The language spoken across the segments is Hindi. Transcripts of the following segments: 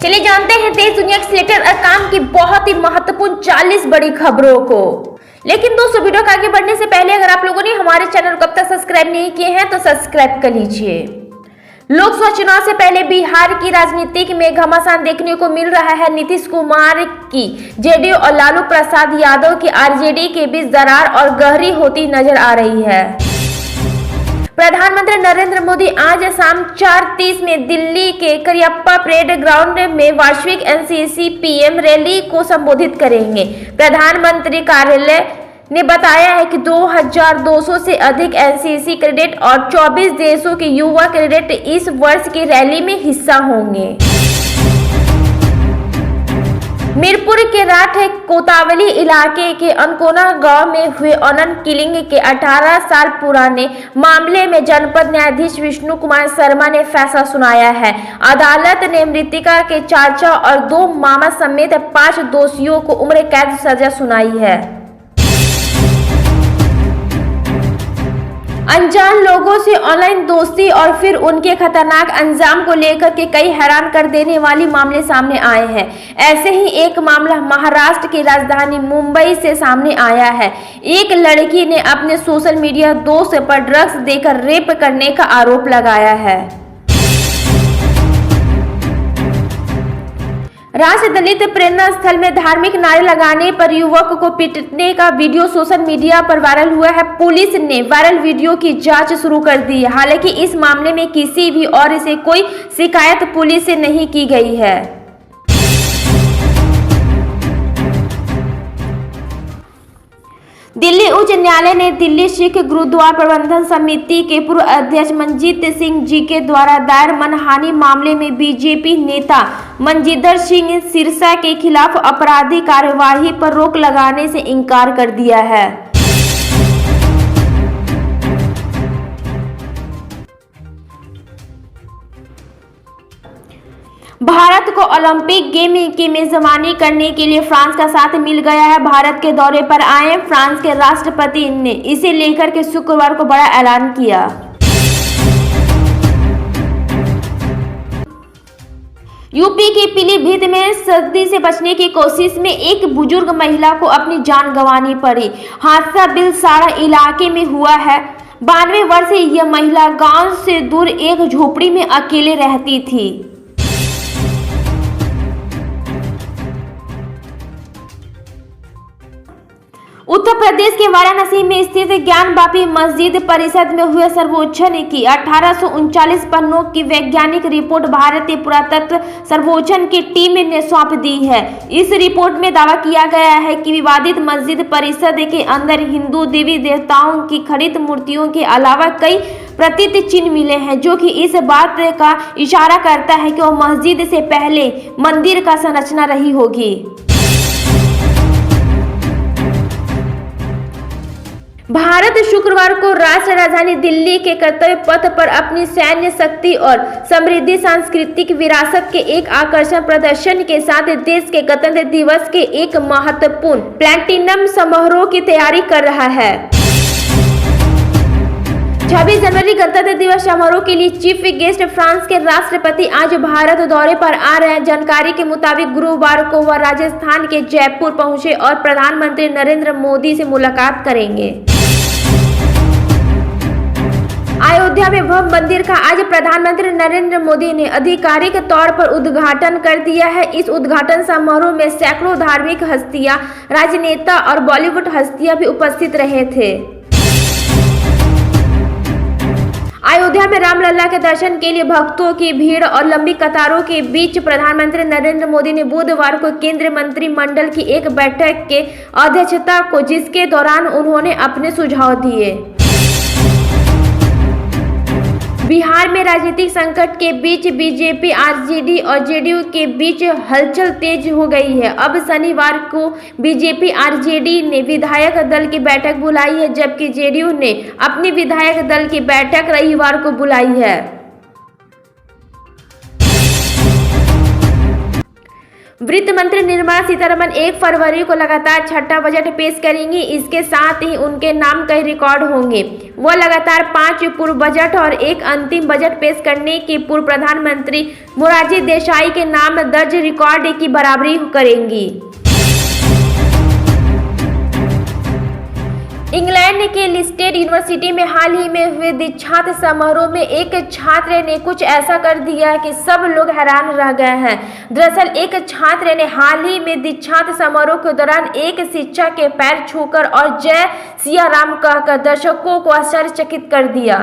चलिए जानते हैं देश दुनिया के सिलेक्टर अरकान की बहुत ही महत्वपूर्ण 40 बड़ी खबरों को। लेकिन दोस्तों, वीडियो को आगे बढ़ने से पहले अगर आप लोगों ने हमारे चैनल को अब तक सब्सक्राइब नहीं किए हैं तो सब्सक्राइब कर लीजिए। लोकसभा चुनाव से पहले बिहार की राजनीति में घमासान देखने को मिल रहा है। नीतीश कुमार की जेडीयू और लालू प्रसाद यादव की आरजेडी के बीच दरार और गहरी होती नजर आ रही है। प्रधानमंत्री नरेंद्र मोदी आज शाम 4:30 में दिल्ली के करियप्पा परेड ग्राउंड में वार्षिक एनसीसी पीएम रैली को संबोधित करेंगे। प्रधानमंत्री कार्यालय ने बताया है कि 2200 से अधिक एनसीसी कैडेट और 24 देशों के युवा कैडेट इस वर्ष की रैली में हिस्सा होंगे। मीरपुर के राठ कोतावली इलाके के अनकोना गांव में हुए ऑनर किलिंग के 18 साल पुराने मामले में जनपद न्यायाधीश विष्णु कुमार शर्मा ने फैसला सुनाया है। अदालत ने मृतका के चाचा और 2 मामा समेत 5 दोषियों को उम्र कैद सजा सुनाई है। अनजान लोगों से ऑनलाइन दोस्ती और फिर उनके खतरनाक अंजाम को लेकर के कई हैरान कर देने वाले मामले सामने आए हैं। ऐसे ही एक मामला महाराष्ट्र की राजधानी मुंबई से सामने आया है। एक लड़की ने अपने सोशल मीडिया दोस्त पर ड्रग्स देकर रेप करने का आरोप लगाया है। राष्ट्रीय दलित प्रेरणा स्थल में धार्मिक नारे लगाने पर युवक को पीटने का वीडियो सोशल मीडिया पर वायरल हुआ है। पुलिस ने वायरल वीडियो की जांच शुरू कर दी है। हालांकि इस मामले में किसी भी और से कोई शिकायत पुलिस से नहीं की गई है। दिल्ली उच्च न्यायालय ने दिल्ली सिख गुरुद्वारा प्रबंधन समिति के पूर्व अध्यक्ष मनजीत सिंह जी के द्वारा दायर मानहानि मामले में बीजेपी नेता मनजिंदर सिंह सिरसा के खिलाफ आपराधिक कार्यवाही पर रोक लगाने से इनकार कर दिया है। भारत को ओलंपिक गेम की मेजबानी करने के लिए फ्रांस का साथ मिल गया है। भारत के दौरे पर आए फ्रांस के राष्ट्रपति ने इसे लेकर के शुक्रवार को बड़ा ऐलान किया। यूपी के पीलीभीत में सर्दी से बचने की कोशिश में एक बुजुर्ग महिला को अपनी जान गंवानी पड़ी। हादसा बिलसाड़ा इलाके में हुआ है। 92 वर्षीय यह महिला गांव से दूर एक झोपड़ी में अकेले रहती थी। उत्तर प्रदेश के वाराणसी में स्थित ज्ञानवापी मस्जिद परिषद में हुए सर्वेक्षण की 1839 पन्नों की वैज्ञानिक रिपोर्ट भारतीय पुरातत्व सर्वेक्षण की टीम ने सौंप दी है। इस रिपोर्ट में दावा किया गया है कि विवादित मस्जिद परिषद के अंदर हिंदू देवी देवताओं की खड़ित मूर्तियों के अलावा कई प्रतीक चिन्ह मिले हैं, जो कि इस बात का इशारा करता है कि वह मस्जिद से पहले मंदिर का संरचना रही होगी। भारत शुक्रवार को राष्ट्रीय राजधानी दिल्ली के कर्तव्य पथ पर अपनी सैन्य शक्ति और समृद्ध सांस्कृतिक विरासत के एक आकर्षण प्रदर्शन के साथ देश के गणतंत्र दिवस के एक महत्वपूर्ण प्लैटिनम समारोह की तैयारी कर रहा है। 26 जनवरी गणतंत्र दिवस समारोह के लिए चीफ गेस्ट फ्रांस के राष्ट्रपति आज भारत दौरे पर आ रहे हैं। जानकारी के मुताबिक गुरुवार को वह राजस्थान के जयपुर पहुंचे और प्रधानमंत्री नरेंद्र मोदी से मुलाकात करेंगे। अयोध्या में भव्य मंदिर का आज प्रधानमंत्री नरेंद्र मोदी ने आधिकारिक तौर पर उद्घाटन कर दिया है। इस उद्घाटन समारोह में सैकड़ों धार्मिक हस्तियां, राजनेता और बॉलीवुड हस्तियां भी उपस्थित रहे थे। अयोध्या में रामलला के दर्शन के लिए भक्तों की भीड़ और लंबी कतारों के बीच प्रधानमंत्री नरेंद्र मोदी ने बुधवार को केंद्रीय मंत्रिमंडल की एक बैठक के अध्यक्षता को, जिसके दौरान उन्होंने अपने सुझाव दिए। बिहार में राजनीतिक संकट के बीच बीजेपी, आरजेडी और जेडीयू के बीच हलचल तेज हो गई है। अब शनिवार को बीजेपी आरजेडी ने विधायक दल की बैठक बुलाई है, जबकि जेडीयू ने अपनी विधायक दल की बैठक रविवार को बुलाई है। वित्त मंत्री निर्मला सीतारमण 1 फरवरी को लगातार छठा बजट पेश करेंगी। इसके साथ ही उनके नाम कई रिकॉर्ड होंगे। वो लगातार 5 पूर्व बजट और एक अंतिम बजट पेश करने की पूर्व प्रधानमंत्री मोरारजी देसाई के नाम दर्ज रिकॉर्ड की बराबरी करेंगी। इंग्लैंड के लिस्टेड यूनिवर्सिटी में हाल ही में हुए दीक्षांत समारोह में एक छात्र ने कुछ ऐसा कर दिया कि सब लोग हैरान रह गए हैं। दरअसल एक छात्र ने हाल ही में दीक्षांत समारोह के दौरान एक शिक्षक के पैर छूकर और जय सिया राम कहकर दर्शकों को आश्चर्यचकित कर दिया।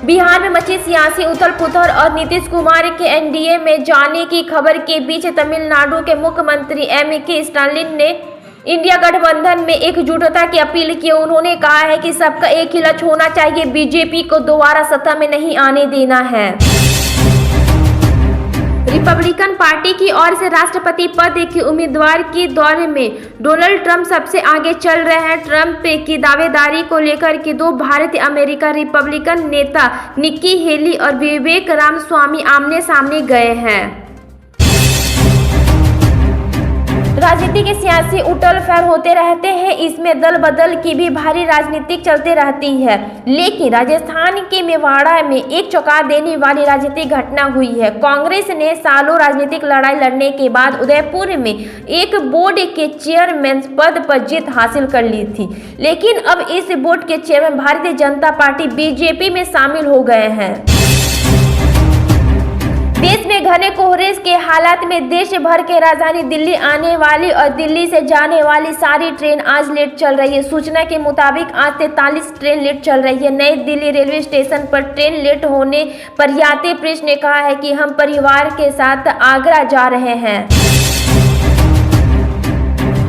बिहार में मची सियासी उथल-पुथल और नीतीश कुमार के एनडीए में जाने की खबर के बीच तमिलनाडु के मुख्यमंत्री एम.के. स्टालिन ने इंडिया गठबंधन में एकजुटता की अपील की। उन्होंने कहा है कि सबका एक ही लक्ष्य होना चाहिए, बीजेपी को दोबारा सत्ता में नहीं आने देना है। रिपब्लिकन पार्टी की ओर से राष्ट्रपति पद के उम्मीदवार के दौर में डोनाल्ड ट्रंप सबसे आगे चल रहे हैं। ट्रंप की दावेदारी को लेकर के दो भारतीय अमेरिका रिपब्लिकन नेता निक्की हेली और विवेक रामस्वामी आमने सामने गए हैं। राजनीति के सियासी उटल फेर होते रहते हैं, इसमें दल बदल की भी भारी राजनीतिक चलते रहती है। लेकिन राजस्थान के मेवाड़ा में एक चौंका देने वाली राजनीतिक घटना हुई है। कांग्रेस ने सालों राजनीतिक लड़ाई लड़ने के बाद उदयपुर में एक बोर्ड के चेयरमैन पद पर जीत हासिल कर ली थी, लेकिन अब इस बोर्ड के chairman Bharatiya Janata party BJP में शामिल हो गए हैं। देश में घने कोहरे के हालात में देश भर के राजधानी दिल्ली आने वाली और दिल्ली से जाने वाली सारी ट्रेन आज लेट चल रही है। सूचना के मुताबिक आज 43 ट्रेन लेट चल रही है। नई दिल्ली रेलवे स्टेशन पर ट्रेन लेट होने पर यात्री प्रेस ने कहा है कि हम परिवार के साथ आगरा जा रहे हैं।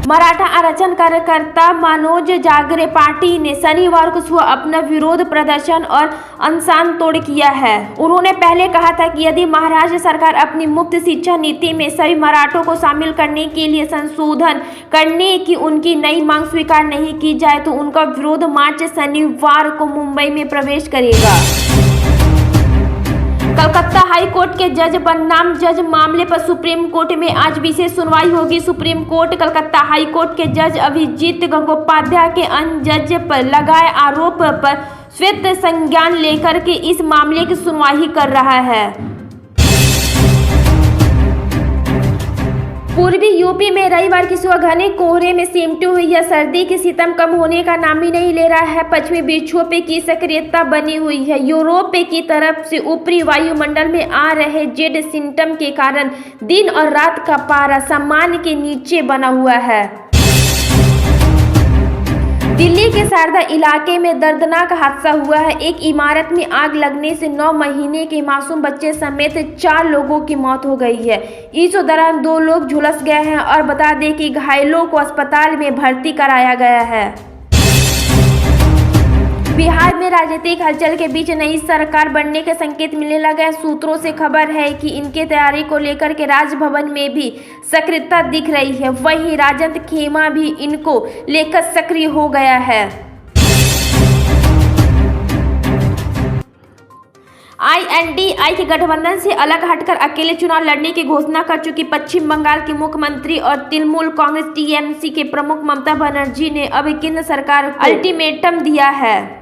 मराठा आरक्षण कार्यकर्ता मनोज जागरे पार्टी ने शनिवार को सुबह अपना विरोध प्रदर्शन और अनशन तोड़ किया है। उन्होंने पहले कहा था कि यदि महाराष्ट्र सरकार अपनी मुफ्त शिक्षा नीति में सभी मराठों को शामिल करने के लिए संशोधन करने की उनकी नई मांग स्वीकार नहीं की जाए तो उनका विरोध मार्च शनिवार को मुंबई में प्रवेश करेगा। कलकत्ता हाई कोर्ट के जज बनाम जज मामले पर सुप्रीम कोर्ट में आज विशेष सुनवाई होगी। Supreme court Calcutta high court के जज अभिजीत गंगोपाध्याय के अन्य जज पर लगाए आरोप पर श्वेत संज्ञान लेकर के इस मामले की सुनवाई कर रहा है। पूर्वी यूपी में रविवार की सुबह घने कोहरे में सिमटी हुई यह सर्दी की सितम कम होने का नाम ही नहीं ले रहा है। पश्चिमी विक्षोभ की सक्रियता बनी हुई है। यूरोप की तरफ से ऊपरी वायुमंडल में आ रहे जेड सिस्टम के कारण दिन और रात का पारा सामान्य के नीचे बना हुआ है। दिल्ली के शारदा इलाके में दर्दनाक हादसा हुआ है। एक इमारत में आग लगने से 9 महीने के मासूम बच्चे समेत 4 लोगों की मौत हो गई है। इस दौरान 2 लोग झुलस गए हैं और बता दें कि घायलों को अस्पताल में भर्ती कराया गया है। बिहार में राजनीतिक हलचल के बीच नई सरकार बनने के संकेत मिलने लगे हैं। सूत्रों से खबर है कि इनके तैयारी को लेकर के राजभवन में भी सक्रियता दिख रही है। वहीं राजद खेमा भी इनको लेकर सक्रिय हो गया है। INDI के गठबंधन से अलग हटकर अकेले चुनाव लड़ने की घोषणा कर चुकी पश्चिम बंगाल की मुख्यमंत्री और तृणमूल कांग्रेस TMC के प्रमुख ममता बनर्जी ने अब केंद्र सरकार को अल्टीमेटम दिया है।